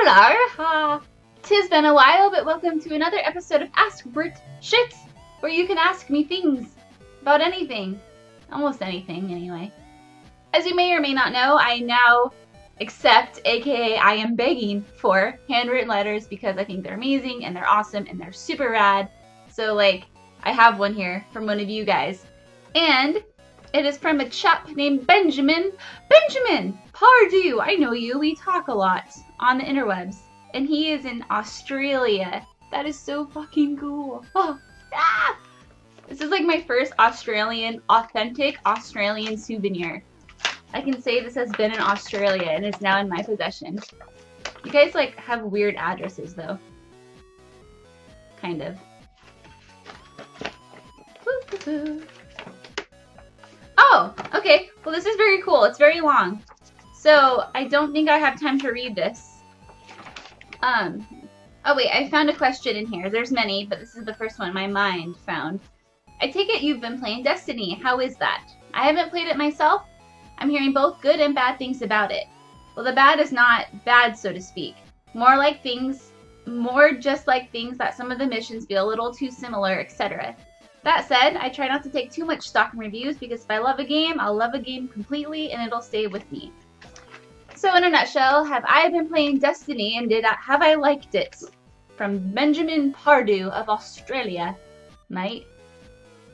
Hello! Tis been a while, but welcome to another episode of Ask Britt Shit, where you can ask me things about anything. Almost anything, anyway. As you may or may not know, I now accept, aka I am begging for, handwritten letters because I think they're amazing and they're awesome and they're super rad. So, I have one here from one of you guys. And it is from a chap named Benjamin. Benjamin Pardue! I know you. We talk a lot on the interwebs. And he is in Australia. That is so fucking cool. Oh, ah! This is like my first authentic Australian souvenir. I can say this has been in Australia and is now in my possession. You guys have weird addresses though. Kind of. Oh, okay. Well, this is very cool. It's very long. So, I don't think I have time to read this. Oh wait, I found a question in here. There's many, but this is the first one my mind found. I take it you've been playing Destiny. How is that? I haven't played it myself. I'm hearing both good and bad things about it. Well, the bad is not bad, so to speak. More just like things that some of the missions feel a little too similar, etc. That said, I try not to take too much stock in reviews because if I love a game, I'll love a game completely and it'll stay with me. So in a nutshell, have I been playing Destiny and have I liked it? From Benjamin Pardue of Australia, mate.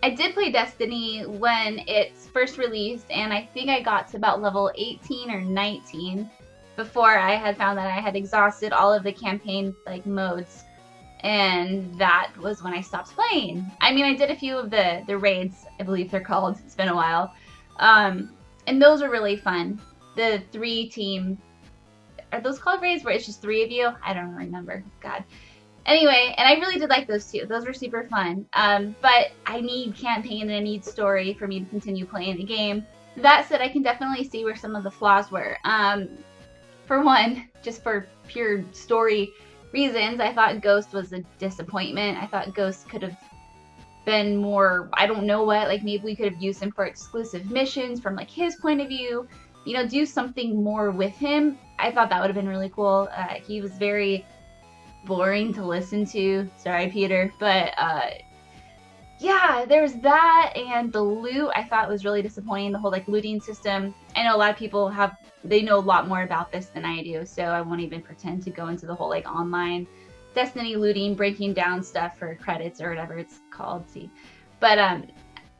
I did play Destiny when it's first released and I think I got to about level 18 or 19 before I had found that I had exhausted all of the campaign modes. And that was when I stopped playing. I mean, I did a few of the raids, I believe they're called. It's been a while. And those were really fun. The 3-team, are those called raids where it's just 3 of you? I don't remember. God. Anyway, and I really did like those too. Those were super fun. But I need campaign and I need story for me to continue playing the game. That said, I can definitely see where some of the flaws were. For one, just for pure story reasons, I thought Ghost was a disappointment. I thought Ghost could have been more, I don't know what, maybe we could have used him for exclusive missions from his point of view. You know, do something more with him. I thought that would have been really cool. He was very boring to listen to. Sorry, Peter. But, yeah, there's that, and the loot I thought was really disappointing. The whole, looting system. I know a lot of people they know a lot more about this than I do, so I won't even pretend to go into the whole, online Destiny looting, breaking down stuff for credits or whatever it's called. See. But,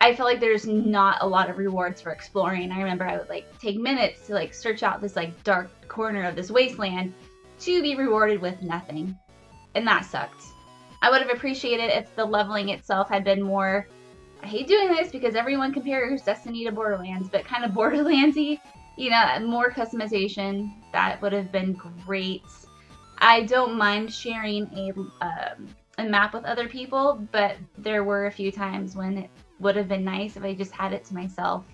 I feel like there's not a lot of rewards for exploring. I remember I would take minutes to search out this dark corner of this wasteland to be rewarded with nothing. And that sucked. I would have appreciated if the leveling itself had been more, I hate doing this because everyone compares Destiny to Borderlands, but kind of Borderlands-y, more customization. That would have been great. I don't mind sharing a map with other people, but there were a few times when it would have been nice if I just had it to myself.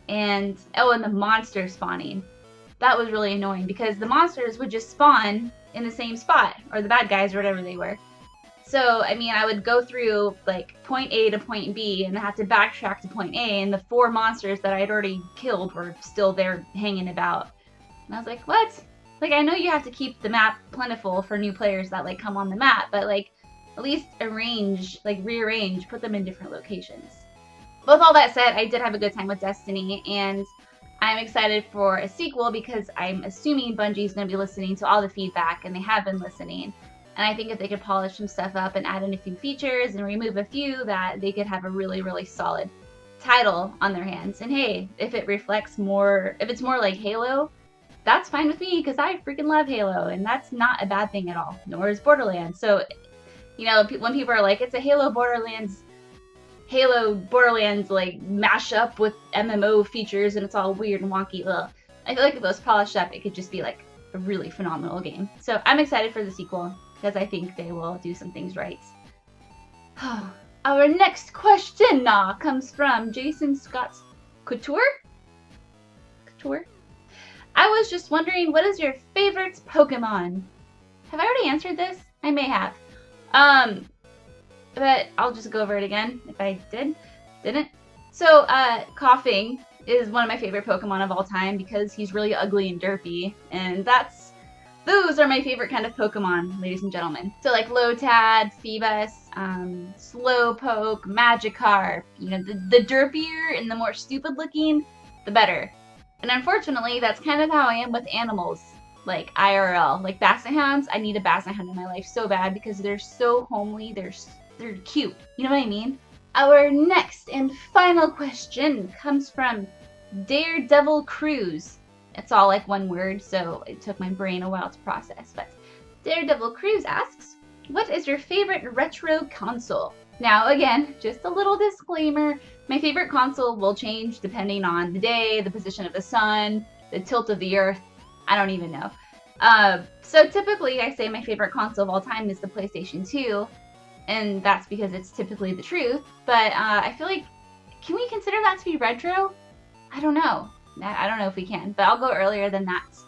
And the monster spawning. That was really annoying because the monsters would just spawn in the same spot, or the bad guys or whatever they were. So, I mean, I would go through point A to point B and have to backtrack to point A, and the 4 monsters that I had already killed were still there hanging about. And I was like, what? I know you have to keep the map plentiful for new players that come on the map, but at least rearrange, put them in different locations. With all that said, I did have a good time with Destiny, and I'm excited for a sequel because I'm assuming Bungie's going to be listening to all the feedback, and they have been listening. And I think if they could polish some stuff up and add in a few features and remove a few, that they could have a really, really solid title on their hands. And hey, if it's more like Halo, that's fine with me because I freaking love Halo, and that's not a bad thing at all, nor is Borderlands. So, when people are like, it's a Halo Borderlands mash up with MMO features and it's all weird and wonky. Well, I feel like if it was polished up, it could just be a really phenomenal game. So I'm excited for the sequel because I think they will do some things right. Our next question comes from Jason Scott Couture. I was just wondering, what is your favorite Pokemon? Have I already answered this? I may have. But I'll just go over it again if I didn't. So, Coughing is one of my favorite Pokemon of all time because he's really ugly and derpy, and that's Those are my favorite kind of Pokemon, ladies and gentlemen. So like Lotad, Phoebus, Slowpoke, Magikarp, you know, the derpier and the more stupid looking, the better. And unfortunately, that's kind of how I am with animals, like IRL. Like Basset Hounds, I need a Basset Hound in my life so bad because they're so homely, they're cute. You know what I mean? Our next and final question comes from Daredevil Cruise. It's all like one word, so it took my brain a while to process. But Daredevil Cruise asks, what is your favorite retro console? Now, again, just a little disclaimer. My favorite console will change depending on the day, the position of the sun, the tilt of the earth. I don't even know. So typically, I say my favorite console of all time is the PlayStation 2. And that's because it's typically the truth. But I feel like, can we consider that to be retro? I don't know. I don't know if we can, but I'll go earlier than that.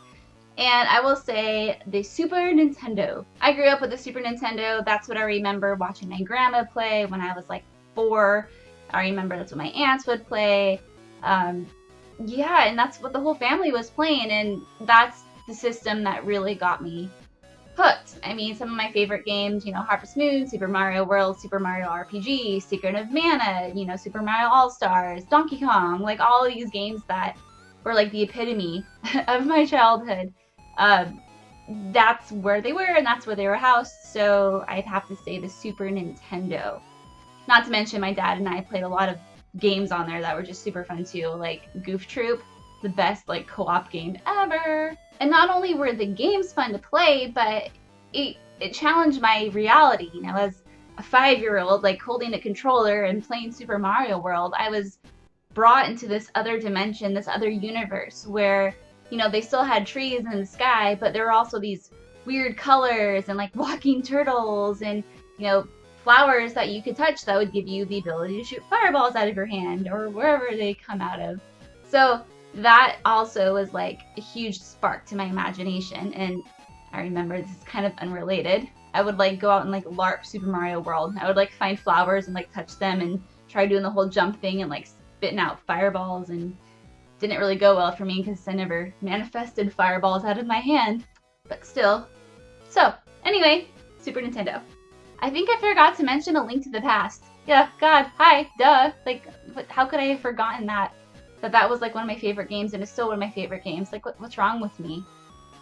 And I will say the Super Nintendo. I grew up with the Super Nintendo. That's what I remember watching my grandma play when I was like 4. I remember that's what my aunts would play. Yeah, and that's what the whole family was playing. And that's the system that really got me hooked. I mean, some of my favorite games, you know, Harvest Moon, Super Mario World, Super Mario RPG, Secret of Mana, you know, Super Mario All-Stars, Donkey Kong, like all of these games that were like the epitome of my childhood. That's where they were and that's where they were housed, so I'd have to say the Super Nintendo. Not to mention my dad and I played a lot of games on there that were just super fun too, like Goof Troop, the best like co-op game ever. And not only were the games fun to play, but it challenged my reality, you know, as a 5-year-old, like holding a controller and playing Super Mario World, I was brought into this other dimension, this other universe where, you know, they still had trees in the sky, but there were also these weird colors and like walking turtles and, you know, flowers that you could touch that would give you the ability to shoot fireballs out of your hand or wherever they come out of. So that also was like a huge spark to my imagination. And I remember, this is kind of unrelated, I would like go out and like LARP Super Mario World. I would like find flowers and like touch them and try doing the whole jump thing and like spitting out fireballs, and didn't really go well for me because I never manifested fireballs out of my hand, but still. So anyway, Super Nintendo. I think I forgot to mention A Link to the Past. Yeah, God, hi, duh. Like, how could I have forgotten that? That was like one of my favorite games, and it's still one of my favorite games. Like, what's wrong with me?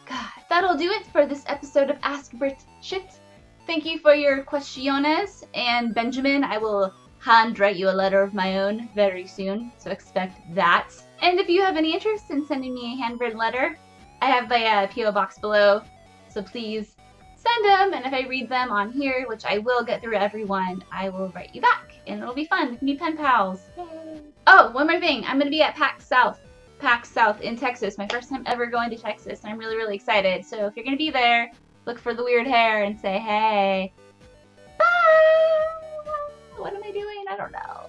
God, that'll do it for this episode of Ask Britt Shit. Thank you for your questiones, and Benjamin, I will handwrite you a letter of my own very soon, so expect that. And if you have any interest in sending me a handwritten letter, I have a P.O. box below, so please send them, and if I read them on here, which I will get through everyone, I will write you back, and it'll be fun. We can be pen pals. Yay. Oh, one more thing. I'm going to be at PAX South in Texas, my first time ever going to Texas, and I'm really, really excited. So if you're going to be there, look for the weird hair and say, hey. Bye! What am I doing? I don't know.